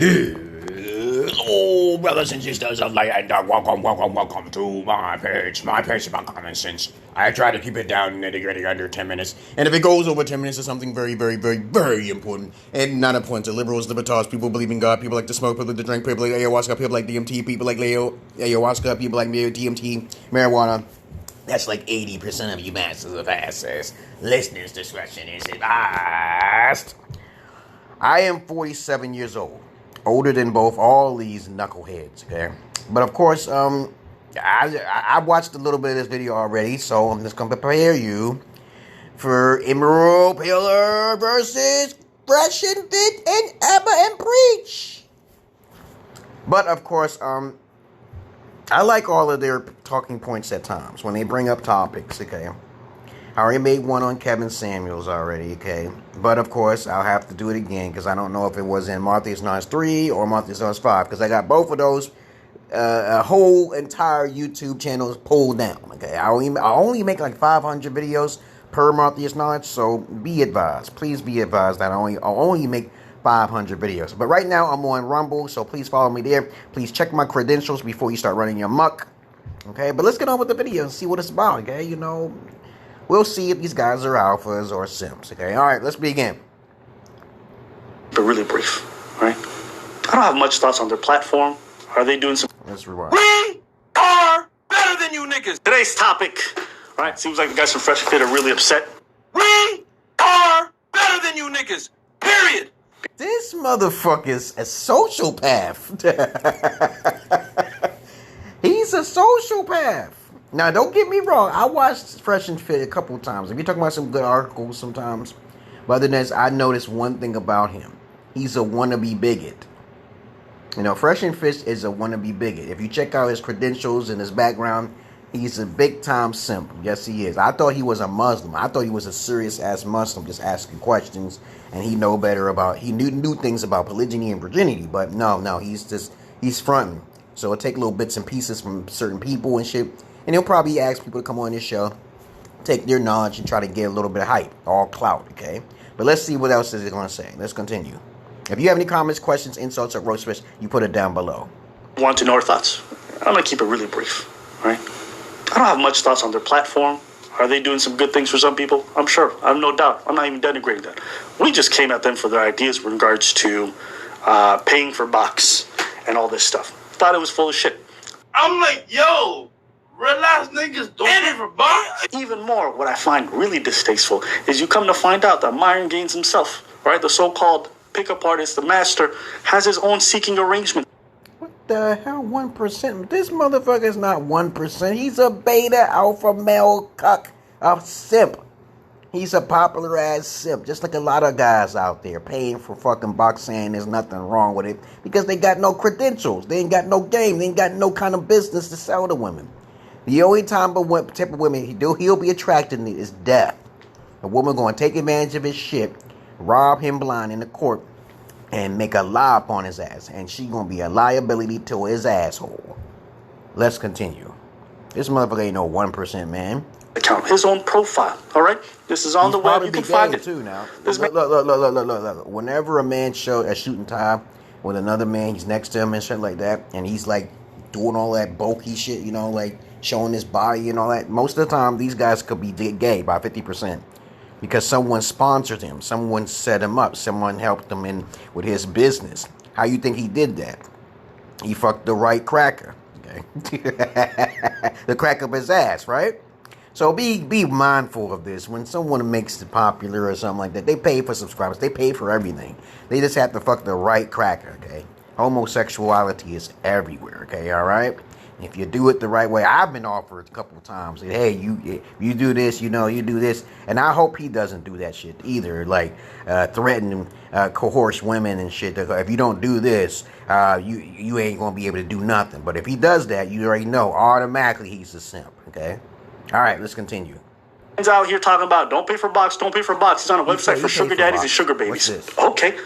Hello, brothers and sisters of light, and welcome to my page. My page is about common sense. I try to keep it down nitty-gritty under 10 minutes. And if it goes over 10 minutes, it's something very, very, very, very important. And not important to liberals, libertarians, people who believe in God, people like to smoke, people like to drink, people like ayahuasca, people like DMT, people like ayahuasca, people like DMT, marijuana. That's like 80% of you masters of asses. Listeners' discretion is advised. I am 47 years old. Older than both all these knuckleheads, okay? But of course, I watched a little bit of this video already, so I'm just gonna prepare you for Emeraldpillar versus Fresh and Fit and Abba and Preach. But of course, I like all of their talking points at times when they bring up topics, okay? I already made one on Kevin Samuels already, okay? But, of course, I'll have to do it again because I don't know if it was in Martha's Knowledge 3 or Martha's Knowledge 5 because I got both of those whole entire YouTube channels pulled down, okay? I only make like 500 videos per Martha's Knowledge, so be advised. Please be advised that I'll only make 500 videos. But right now, I'm on Rumble, so please follow me there. Please check my credentials before you start running your muck, okay? But let's get on with the video and see what it's about, okay? You know... We'll see if these guys are alphas or simps, okay? All right, let's begin. But really brief, right? I don't have much thoughts on their platform. Are they doing some... Let's rewind. We are better than you niggas. Today's topic, right? Seems like the guys from Fresh and Fit are really upset. We are better than you niggas, period. This motherfucker's a sociopath. He's a sociopath. Now, don't get me wrong. I watched Fresh and Fit a couple of times. If you're talking about some good articles sometimes. But other than that, I noticed one thing about him. He's a wannabe bigot. You know, Fresh and Fit is a wannabe bigot. If you check out his credentials and his background, he's a big-time simp. Yes, he is. I thought he was a Muslim. I thought he was a serious-ass Muslim just asking questions. And he knew things about polygyny and virginity. But no, he's fronting. So it'll take little bits and pieces from certain people and shit. And he'll probably ask people to come on this show, take their knowledge, and try to get a little bit of hype. All clout, okay? But let's see what else is it going to say. Let's continue. If you have any comments, questions, insults, or roast fish, you put it down below. Want to know our thoughts? I'm going to keep it really brief, right? I don't have much thoughts on their platform. Are they doing some good things for some people? I'm sure. I have no doubt. I'm not even denigrating that. We just came at them for their ideas with regards to paying for box and all this stuff. Thought it was full of shit. I'm like, yo... Relax, niggas, don't pay for box. Even more, what I find really distasteful is you come to find out that Myron Gaines himself, right, the so-called pickup artist, the master, has his own seeking arrangement. What the hell, 1%? This motherfucker's not 1%. He's a beta alpha male cuck, a simp. He's a popular ass simp, just like a lot of guys out there paying for fucking box saying there's nothing wrong with it because they got no credentials. They ain't got no game. They ain't got no kind of business to sell to women. The only type of women he'll be attracted to is death. A woman going to take advantage of his shit, rob him blind in the court, and make a lie upon his ass. And she going to be a liability to his asshole. Let's continue. This motherfucker ain't no 1%, man. Account his own profile, all right? This is on the web. You can find it too now. Look. Whenever a man show a shooting tie with another man, he's next to him and shit like that, and he's like doing all that bulky shit, you know, like showing his body and all that. Most of the time, these guys could be gay by 50% because someone sponsored him, someone set him up, someone helped him in with his business. How you think he did that? He fucked the right cracker, okay? The crack up his ass, right? So be mindful of this. When someone makes it popular or something like that, they pay for subscribers. They pay for everything. They just have to fuck the right cracker, okay? Homosexuality is everywhere, okay? All right? If you do it the right way, I've been offered a couple of times. Hey, you do this, you know, you do this. And I hope he doesn't do that shit either. Like, threaten, coerce women and shit. If you don't do this, you ain't going to be able to do nothing. But if he does that, you already know automatically he's a simp, okay? All right, let's continue. He's out here talking about don't pay for box, don't pay for box. He's on a website for sugar daddies and sugar babies. Okay.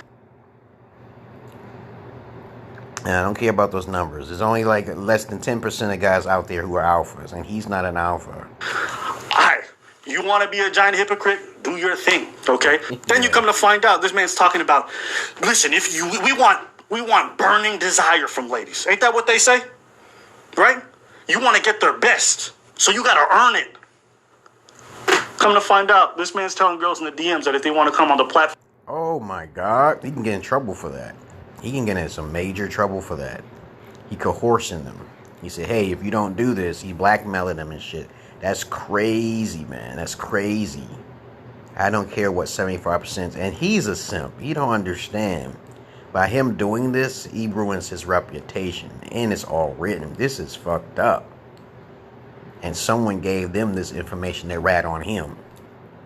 I don't care about those numbers. There's only like less than 10% of guys out there who are alphas, and he's not an alpha. Alright, you want to be a giant hypocrite? Do your thing, okay? Then you come to find out this man's talking about, listen, we want we want burning desire from ladies. Ain't that what they say? Right? You want to get their best, so you got to earn it. Come to find out, this man's telling girls in the DMs that if they want to come on the platform. Oh my God. He can get in trouble for that. He can get in some major trouble for that. He coercing them. He said, hey, if you don't do this, he blackmailing them and shit. That's crazy, man. That's crazy. I don't care what 75%. And he's a simp. He don't understand. By him doing this, he ruins his reputation. And it's all written. This is fucked up. And someone gave them this information. They rat on him.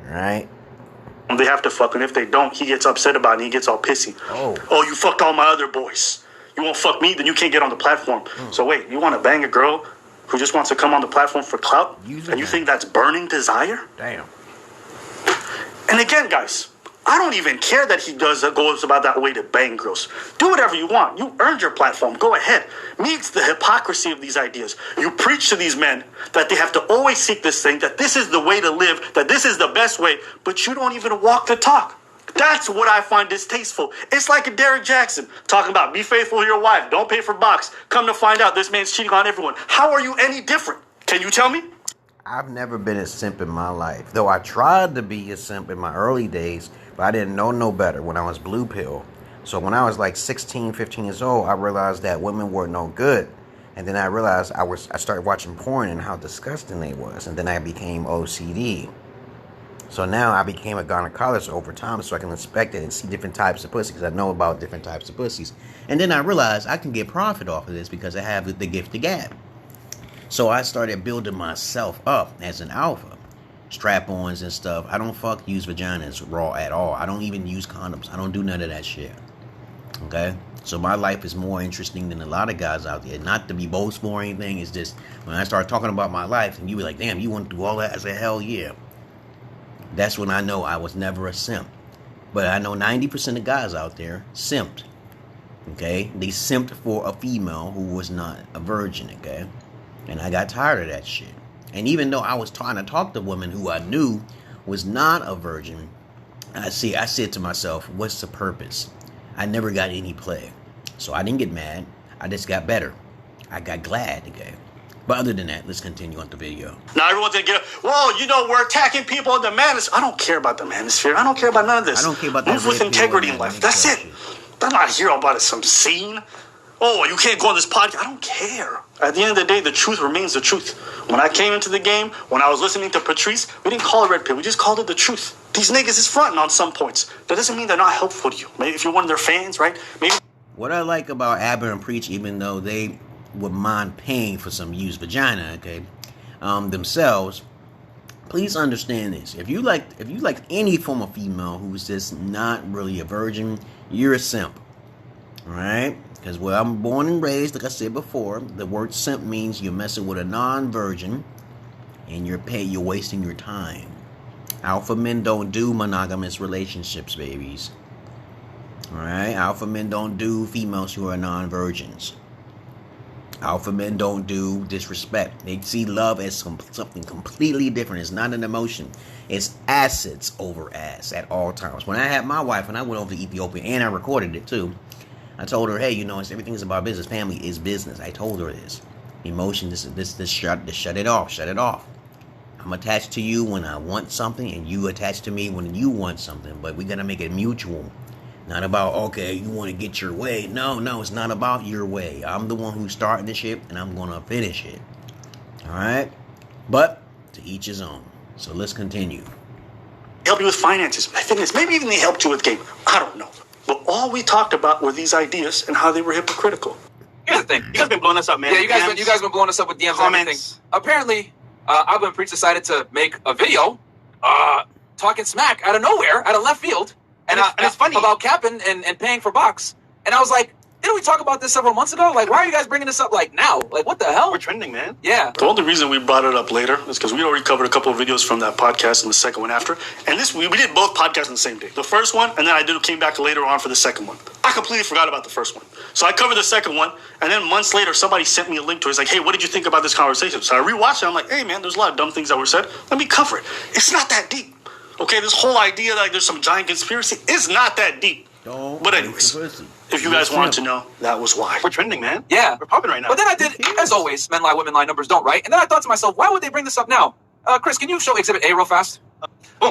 Right? They have to fuck, and if they don't, he gets upset about it and he gets all pissy. Oh, you fucked all my other boys. You won't fuck me, then you can't get on the platform. So wait, you want to bang a girl who just wants to come on the platform for clout? And you think that's burning desire? Damn. And again, guys, I don't even care that he goes about that way to bang girls. Do whatever you want. You earned your platform. Go ahead. Me, it's the hypocrisy of these ideas. You preach to these men that they have to always seek this thing, that this is the way to live, that this is the best way, but you don't even walk the talk. That's what I find distasteful. It's like a Derek Jackson talking about be faithful to your wife, don't pay for box. Come to find out this man's cheating on everyone. How are you any different? Can you tell me? I've never been a simp in my life. Though I tried to be a simp in my early days, but I didn't know no better when I was blue pill. So when I was like 16, 15 years old, I realized that women were no good. And then I realized I started watching porn and how disgusting they was. And then I became OCD. So now I became a gynecologist over time so I can inspect it and see different types of pussy because I know about different types of pussies. And then I realized I can get profit off of this because I have the gift of gab. So I started building myself up as an alpha. Strap-ons and stuff. I don't use vaginas raw at all. I don't even use condoms. I don't do none of that shit. Okay? So my life is more interesting than a lot of guys out there. Not to be boastful or anything. It's just when I start talking about my life and you be like, damn, you want to do all that? I say, hell yeah. That's when I know I was never a simp. But I know 90% of guys out there simped. Okay? They simped for a female who was not a virgin. Okay? And I got tired of that shit. And even though I was trying to talk to women who I knew was not a virgin, I said to myself, what's the purpose? I never got any play. So I didn't get mad. I just got better. I got glad, okay? But other than that, let's continue on the video. Now everyone's gonna get, well, you know, we're attacking people in the manosphere. I don't care about the manosphere. I don't care about none of this. I don't care about that. Move with integrity in life. That's it. I'm not here about it, some scene. Oh, you can't go on this podcast. I don't care. At the end of the day, the truth remains the truth. When I came into the game, when I was listening to Patrice, we didn't call it red pill. We just called it the truth. These niggas is fronting on some points. That doesn't mean they're not helpful to you. Maybe if you're one of their fans, right? Maybe. What I like about Aber and Preach, even though they would mind paying for some used vagina, okay, themselves, please understand this. If you like any form of female who's just not really a virgin, you're a simp. Alright? Because where I'm born and raised, like I said before, the word simp means you're messing with a non-virgin and you're wasting your time. Alpha men don't do monogamous relationships, babies. Alright? Alpha men don't do females who are non-virgins. Alpha men don't do disrespect. They see love as something completely different. It's not an emotion. It's assets over ass at all times. When I had my wife and I went over to Ethiopia, and I recorded it too, I told her, hey, you know, everything is about business. Family is business. I told her this. Emotion, shut it off. Shut it off. I'm attached to you when I want something, and you attached to me when you want something. But we got to make it mutual. Not about, okay, you want to get your way. No, it's not about your way. I'm the one who's starting the ship, and I'm going to finish it. All right? But to each his own. So let's continue. Help you with finances, fitness. Maybe even they helped you with game. I don't know. But all we talked about were these ideas and how they were hypocritical. Here's the thing. You guys been blowing us up, man. Yeah, you guys been blowing us up with DMs and everything. Apparently, Alpha and Preach decided to make a video talking smack out of nowhere, out of left field. And it's funny. About capping and paying for box. And I was like, didn't we talk about this several months ago? Like, why are you guys bringing this up like now? Like, what the hell? We're trending, man. Yeah. The only reason we brought it up later is because we already covered a couple of videos from that podcast and the second one after. And we did both podcasts on the same day. The first one, and then came back later on for the second one. I completely forgot about the first one. So I covered the second one, and then months later, somebody sent me a link to it. It's like, hey, what did you think about this conversation? So I rewatched it. I'm like, hey, man, there's a lot of dumb things that were said. Let me cover it. It's not that deep. Okay, this whole idea that like, there's some giant conspiracy is not that deep. Don't. But anyways, if you guys wanted to know, that was why. We're trending, man. Yeah. We're popping right now. But then I did, as always, men lie, women lie, numbers don't, right? And then I thought to myself, why would they bring this up now? Chris, can you show Exhibit A real fast?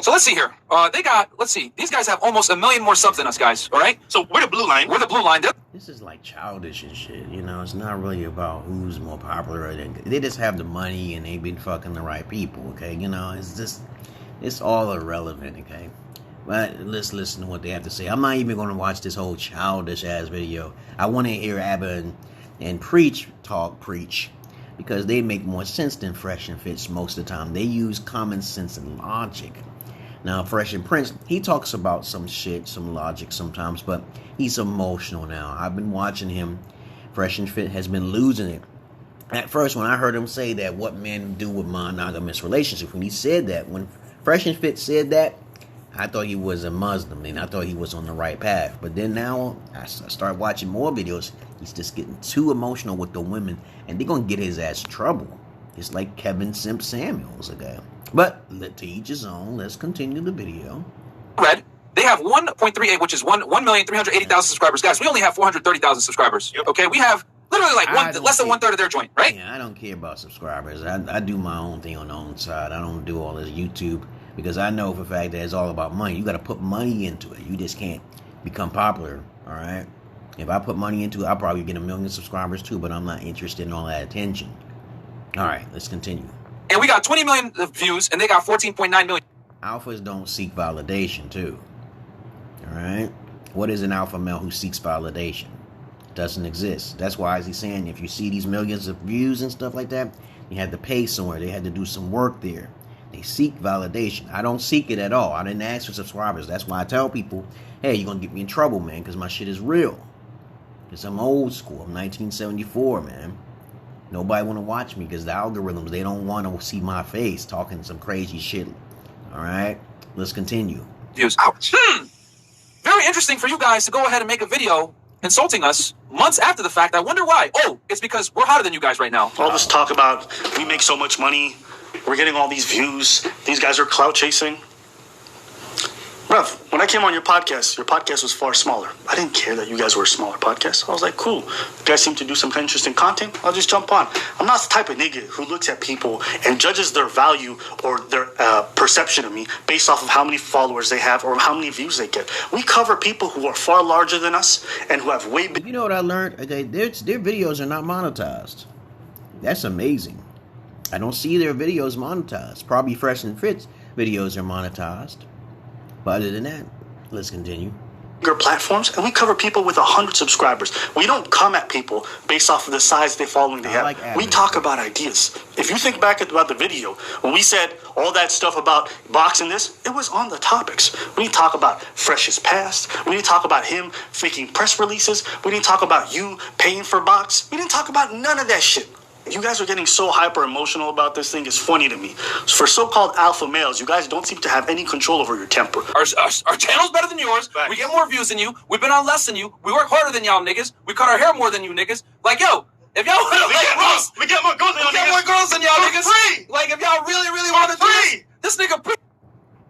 So let's see here. Let's see. These guys have almost 1 million more subs than us, guys. All right? So we're the blue line. We're the blue line. This is like childish and shit. You know, it's not really about who's more popular. They just have the money and they've been fucking the right people, okay? You know, it's all irrelevant, okay? But let's listen to what they have to say. I'm not even going to watch this whole childish-ass video. I want to hear Abba and Preach preach. Because they make more sense than Fresh and Fits most of the time. They use common sense and logic. Now, Fresh and Prince, he talks about some shit, some logic sometimes, but he's emotional now. I've been watching him. Fresh and Fit has been losing it. At first, when I heard him say that, what men do with monogamous relationships, when he said that, when Fresh and Fit said that, I thought he was a Muslim, and I thought he was on the right path. But then now, I start watching more videos. He's just getting too emotional with the women, and they're going to get his ass in trouble. It's like Kevin Simp Samuels, okay? But to each his own. Let's continue the video. Red. They have 1.38, which is 1,380,000 subscribers. Guys, we only have 430,000 subscribers. Yep. Okay, we have literally like less than 1/3 of their joint, right? Yeah, I don't care about subscribers. I do my own thing on the own side. I don't do all this YouTube. Because I know for a fact that it's all about money. You got to put money into it. You just can't become popular, all right? If I put money into it, I'll probably get 1 million subscribers too, but I'm not interested in all that attention. All right, let's continue. And we got 20 million views, and they got 14.9 million. Alphas don't seek validation too, all right? What is an alpha male who seeks validation? Doesn't exist. That's why, as he's saying, if you see these millions of views and stuff like that, you had to pay somewhere. They had to do some work there. They seek validation. I don't seek it at all. I didn't ask for subscribers. That's why I tell people, hey, you're going to get me in trouble, man, because my shit is real. Because I'm old school. I'm 1974, man. Nobody want to watch me because the algorithms, they don't want to see my face talking some crazy shit. All right? Let's continue. Views. Ouch. Very interesting for you guys to go ahead and make a video insulting us months after the fact. I wonder why. Oh, it's because we're hotter than you guys right now. All this talk about we make so much money. We're getting all these views. These guys are clout chasing. Bruv, when I came on your podcast was far smaller. I didn't care that you guys were a smaller podcast. I was like, cool. You guys seem to do some kind of interesting content. I'll just jump on. I'm not the type of nigga who looks at people and judges their value or their perception of me based off of how many followers they have or how many views they get. We cover people who are far larger than us and who have way big. You know what I learned? Okay, their videos are not monetized. That's amazing. I don't see their videos monetized. Probably Fresh and Fit's videos are monetized. But other than that, let's continue. Bigger platforms, and we cover people with 100 subscribers. We don't come at people based off of the size they following they have. Like we talk about ideas. If you think back about the video, when we said all that stuff about boxing this, it was on the topics. We didn't talk about Fresh's past. We didn't talk about him faking press releases. We didn't talk about you paying for box. We didn't talk about none of that shit. You guys are getting so hyper emotional about this thing. It's funny to me. For so-called alpha males, you guys don't seem to have any control over your temper. Our channel's better than yours. Right. We get more views than you. We've been on less than you. We work harder than y'all niggas. We cut our hair more than you niggas. Like, yo, if y'all want to like Ross, we get more girls than y'all niggas. We get more girls than y'all niggas. Free. Like, if y'all really want to do this nigga.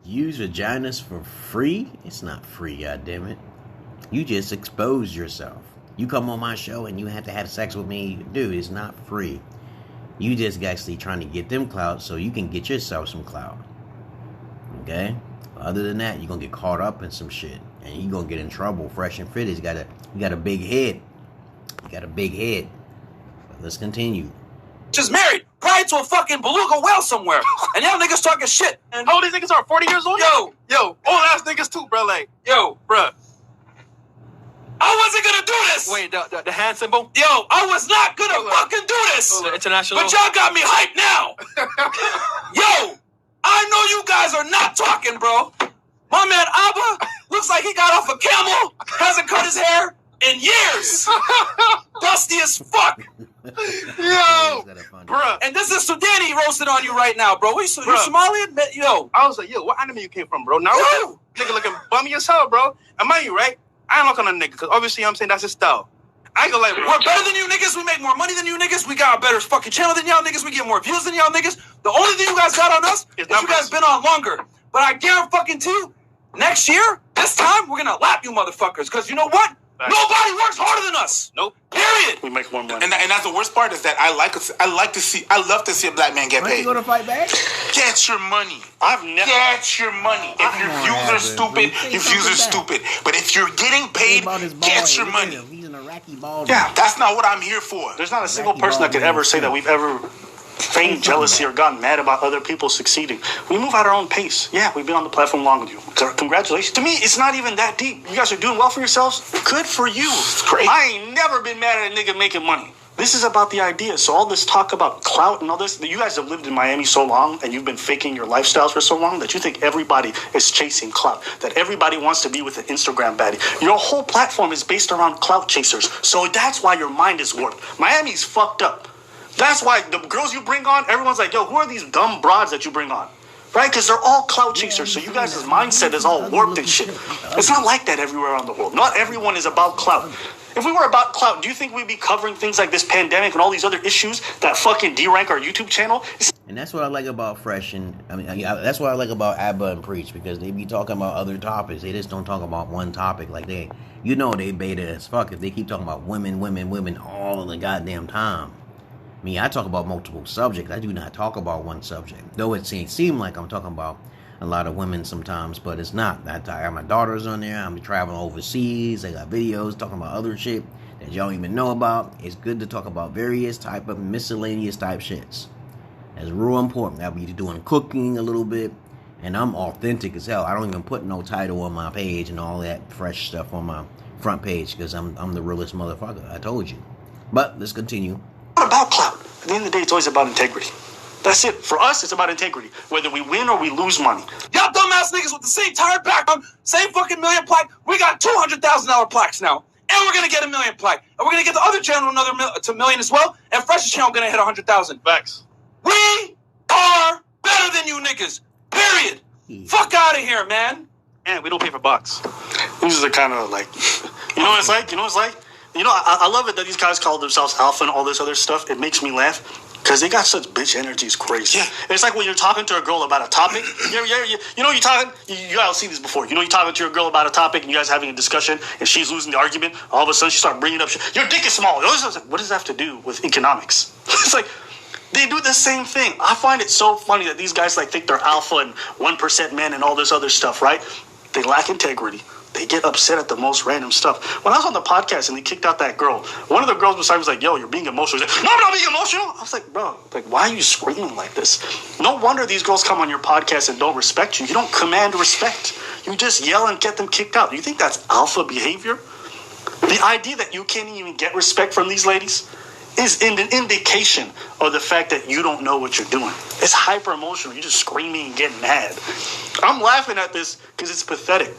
Use vaginas for free? It's not free, goddammit. You just expose yourself. You come on my show and you have to have sex with me. Dude, it's not free. You just actually trying to get them clout so you can get yourself some clout. Okay? Other than that, you're going to get caught up in some shit. And you're going to get in trouble. Fresh and Fit, you got a big head. You got a big head. But let's continue. Just married, prior to a fucking beluga whale somewhere. And y'all niggas talking shit. And how old these niggas are? 40 years old? Yo, old ass niggas too, bro. Like, yo, bruh. I wasn't gonna do this. Wait, the hand symbol? Yo, I was not gonna fucking do this. The international. But y'all got me hyped now. Yo, I know you guys are not talking, bro. My man Abba looks like he got off a camel, hasn't cut his hair in years. Dusty as fuck. Yo, bruh. And this is Sudani roasting on you right now, bro. You Somalian? Yo. I was like, yo, what anime you came from, bro? Now, nigga looking bummy as hell, bro. And mind you, right? I ain't looking on a nigga, because obviously I'm saying that's his style. I ain't gonna like, we're better than you niggas. We make more money than you niggas. We got a better fucking channel than y'all niggas. We get more views than y'all niggas. The only thing you guys got on us is you guys been on longer. But I guarantee you, next year, This time, we're gonna lap you motherfuckers, because you know what? Nobody works harder than us. Nope. Period. We make more money. And that's the worst part is that I love to see a black man get paid. You gonna fight back? Get your money. Get your money. If your views are stupid, your views are stupid. But if you're getting paid, get your money. He's an Iraqi ball. Yeah, that's not what I'm here for. There's not a single person that could ever say that we've ever feigned jealousy or gotten mad about other people succeeding. We move at our own pace. Yeah, we've been on the platform long with you. Congratulations. To me, it's not even that deep. You guys are doing well for yourselves. Good for you. It's great. I ain't never been mad at a nigga making money. This is about the idea. So all this talk about clout and all this, you guys have lived in Miami so long and you've been faking your lifestyles for so long that you think everybody is chasing clout, that everybody wants to be with an Instagram baddie. Your whole platform is based around clout chasers. So that's why your mind is warped. Miami's fucked up. That's why the girls you bring on, everyone's like, yo, who are these dumb broads that you bring on? Right? Because they're all clout chasers. So you guys' mindset is all warped and shit. It's not like that everywhere around the world. Not everyone is about clout. If we were about clout, do you think we'd be covering things like this pandemic and all these other issues that fucking derank our YouTube channel? And that's what I like about Fresh, and that's what I like about Abba and Preach, because they be talking about other topics. They just don't talk about one topic. Like they beta as fuck if they keep talking about women all the goddamn time. I talk about multiple subjects. I do not talk about one subject. Though it seems like I'm talking about a lot of women sometimes, but it's not. I got my daughters on there. I'm traveling overseas. I got videos talking about other shit that y'all don't even know about. It's good to talk about various type of miscellaneous type shits. That's real important. I'll be doing cooking a little bit, and I'm authentic as hell. I don't even put no title on my page and all that fresh stuff on my front page because I'm the realest motherfucker. I told you. But let's continue. Not about clout. At the end of the day, it's always about integrity. That's it. For us, it's about integrity. Whether we win or we lose money. Y'all dumbass niggas with the same tired background, same fucking million plaque. We got $200,000 plaques now. And we're gonna get a million plaque. And we're gonna get the other channel another million as well. And Fresh's channel gonna hit 100,000. Facts. We are better than you niggas. Period. Fuck out of here, man. And we don't pay for box. These are the kind of like, you know what it's like? I love it that these guys call themselves alpha and all this other stuff. It makes me laugh. Because they got such bitch energy, it's crazy. Yeah. It's like when you're talking to a girl about a topic. You guys seen this before. You're talking to your girl about a topic and you guys having a discussion and she's losing the argument. All of a sudden she starts bringing up shit. Your dick is small. What does that have to do with economics? It's like, they do the same thing. I find it so funny that these guys think they're alpha and 1% men and all this other stuff, right? They lack integrity. They get upset at the most random stuff. When I was on the podcast and they kicked out that girl, one of the girls beside me was like, yo, you're being emotional. He's like, no, I'm not being emotional. I was like, bro, why are you screaming like this? No wonder these girls come on your podcast and don't respect you. You don't command respect. You just yell and get them kicked out. You think that's alpha behavior? The idea that you can't even get respect from these ladies is an indication of the fact that you don't know what you're doing. It's hyper emotional. You're just screaming and getting mad. I'm laughing at this because it's pathetic.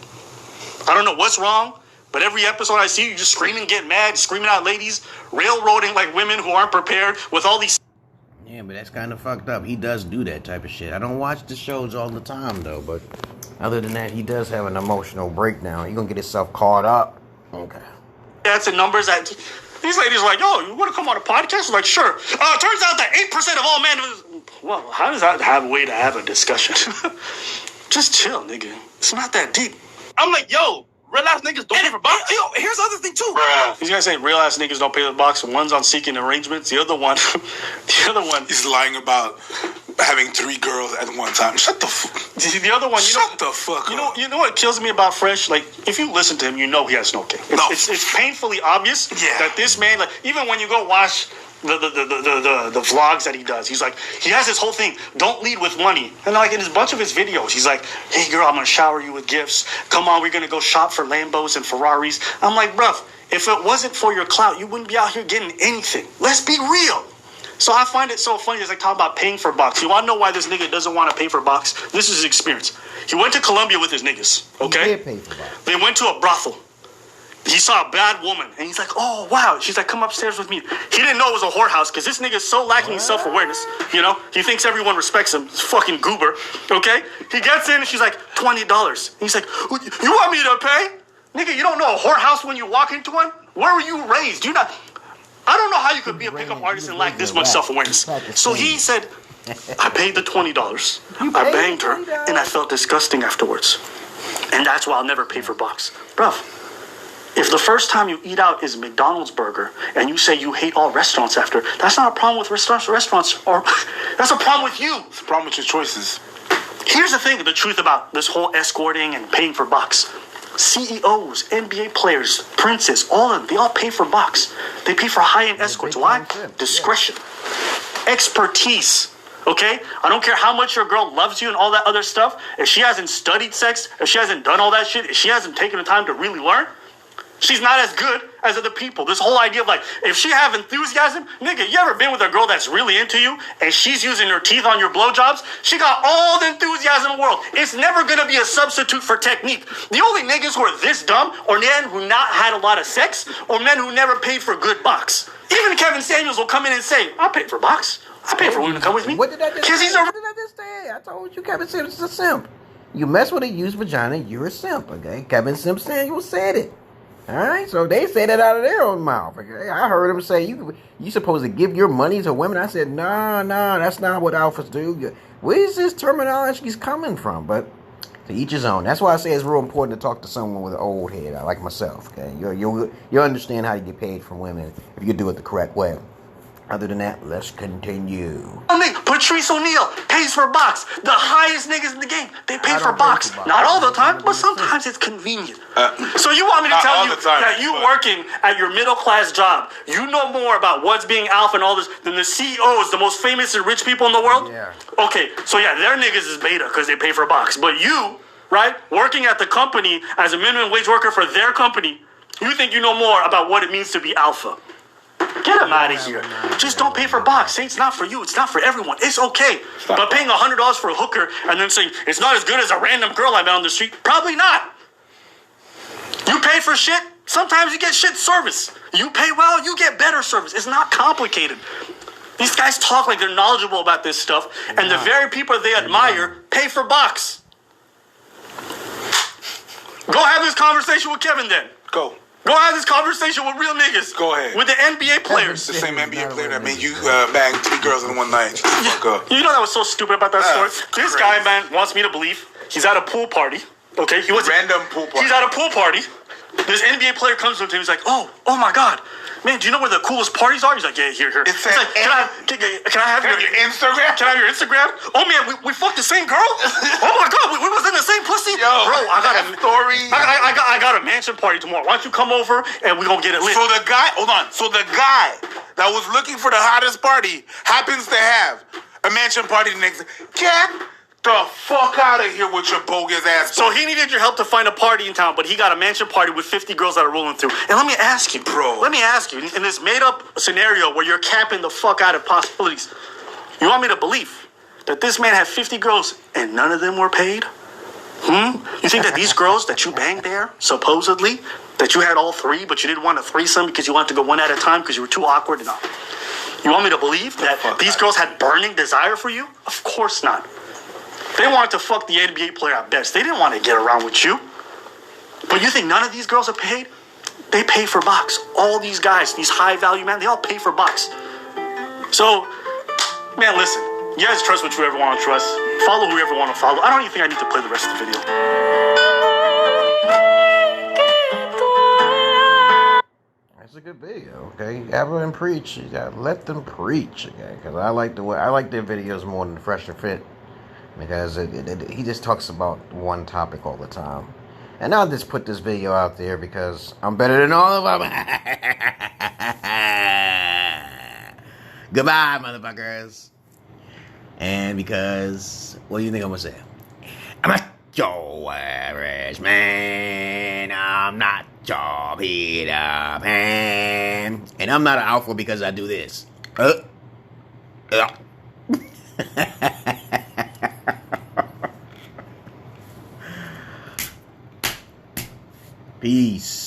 I don't know what's wrong, but every episode I see you just screaming, get mad, screaming at ladies, railroading like women who aren't prepared with all these... Yeah, but that's kind of fucked up. He does do that type of shit. I don't watch the shows all the time, though, but other than that, he does have an emotional breakdown. He's gonna get himself caught up. Okay. That's the numbers that... These ladies are like, yo, you want to come on a podcast? I'm like, sure. Turns out that 8% of all men... Well, how does that have a way to have a discussion? Just chill, nigga. It's not that deep. I'm like, yo, real ass niggas don't pay for box. Yo, here's the other thing too. These guys say real ass niggas don't pay for box. One's on seeking arrangements. The other one He's lying about having 3 girls at one time. Shut the fuck. The other one, Shut the fuck up. You know what kills me about Fresh? Like, if you listen to him, you know he has no game. It's painfully obvious that this man, like, even when you go watch the vlogs that he does, he's like, he has this whole thing, don't lead with money. And like in a bunch of his videos, he's like, hey girl, I'm gonna shower you with gifts. Come on, we're gonna go shop for Lambos and Ferraris. I'm like, bruv, if it wasn't for your clout, you wouldn't be out here getting anything. Let's be real. So I find it so funny as I talk about paying for box. You want to know why this nigga doesn't want to pay for box? This is his experience. He went to Colombia with his niggas, okay? He did pay for box. They went to a brothel. He saw a bad woman, and he's like, oh, wow. She's like, come upstairs with me. He didn't know it was a whorehouse, because this nigga's so lacking in self-awareness, you know? He thinks everyone respects him. He's fucking goober, okay? He gets in, and she's like, $20. And he's like, you want me to pay? Nigga, you don't know a whorehouse when you walk into one? Where were you raised? I don't know how you could be a pickup artist and lack this much self-awareness. So he said, I paid the $20. I banged her, and I felt disgusting afterwards. And that's why I'll never pay for box. Bruv, if the first time you eat out is McDonald's burger and you say you hate all restaurants after, that's not a problem with restaurants, or that's a problem with you. It's a problem with your choices. Here's the thing, the truth about this whole escorting and paying for box. CEOs, NBA players, princes, all of them, they all pay for box. They pay for high-end escorts. Why? Discretion. Expertise. Okay? I don't care how much your girl loves you and all that other stuff. If she hasn't studied sex, if she hasn't done all that shit, if she hasn't taken the time to really learn, she's not as good as other people. This whole idea of like, if she have enthusiasm, nigga, you ever been with a girl that's really into you and she's using her teeth on your blowjobs? She got all the enthusiasm in the world. It's never gonna be a substitute for technique. The only niggas who are this dumb are men who not had a lot of sex or men who never paid for good box. Even Kevin Samuels will come in and say, I paid for box. I paid for women to come with me. What did I just say? What did I just say? I told you Kevin Samuels is a simp. You mess with a used vagina, you're a simp, okay? Kevin Samuels said it. Alright, so they say that out of their own mouth. Okay? I heard them say you supposed to give your money to women. I said, nah, that's not what alphas do. Where is this terminology coming from? But to each his own. That's why I say it's real important to talk to someone with an old head, like myself. Okay, you'll understand how to get paid from women if you do it the correct way. Other than that, let's continue. Patrice O'Neal pays for box. The highest niggas in the game, they pay for box. Not all the time, but sometimes it's convenient. So you want me to tell you that you working at your middle class job, you know more about what's being alpha and all this than the CEOs, the most famous and rich people in the world? Yeah. Okay, so yeah, their niggas is beta because they pay for box. But you, right, working at the company as a minimum wage worker for their company, you think you know more about what it means to be alpha. Get him out of here. Just don't pay for box. Say it's not for you. It's not for everyone. It's okay. But paying $100 for a hooker and then saying it's not as good as a random girl I met on the street, probably not. You pay for shit, sometimes you get shit service. You pay well, you get better service. It's not complicated. These guys talk like they're knowledgeable about this stuff, and the very people they admire pay for box. Go have this conversation with Kevin then. Go have this conversation with real niggas. Go ahead. With the NBA players. The same NBA player that made you bang 3 girls in one night. You know that was so stupid about that story? This guy, man, wants me to believe he's at a pool party. Okay? Random pool party. He's at a pool party. This NBA player comes up to him. He's like, oh my God. Man, do you know where the coolest parties are? He's like, yeah, here. It's like, can I have your Instagram? Can I have your Instagram? Oh man, we fucked the same girl? Oh my God, we was in the same pussy? Yo, bro, I got a story. I got a mansion party tomorrow. Why don't you come over and we gonna get it lit? So the guy that was looking for the hottest party happens to have a mansion party the next day. Get the fuck out of here with your bogus ass. So he needed your help to find a party in town, but he got a mansion party with 50 girls that are rolling through. And let me ask you, in this made-up scenario where you're capping the fuck out of possibilities, you want me to believe that this man had 50 girls and none of them were paid? You think that these girls that you banged there, supposedly, that you had all 3, but you didn't want a threesome because you wanted to go one at a time because you were too awkward enough? You want me to believe that these girls had burning desire for you? Of course not. They wanted to fuck the NBA player at best. They didn't want to get around with you. But you think none of these girls are paid? They pay for box. All these guys, these high-value men, they all pay for box. So, man, listen. You guys trust what you ever want to trust. Follow whoever want to follow. I don't even think I need to play the rest of the video. That's a good video, okay? Have them preach. You gotta let them preach, okay? Because I like their videos more than Fresh and Fit. Because he just talks about one topic all the time. And I'll just put this video out there because I'm better than all of them. Goodbye, motherfuckers. And because, what do you think I'm going to say? I'm not your average man. I'm not your Peter Pan. And I'm not an alpha because I do this. Peace.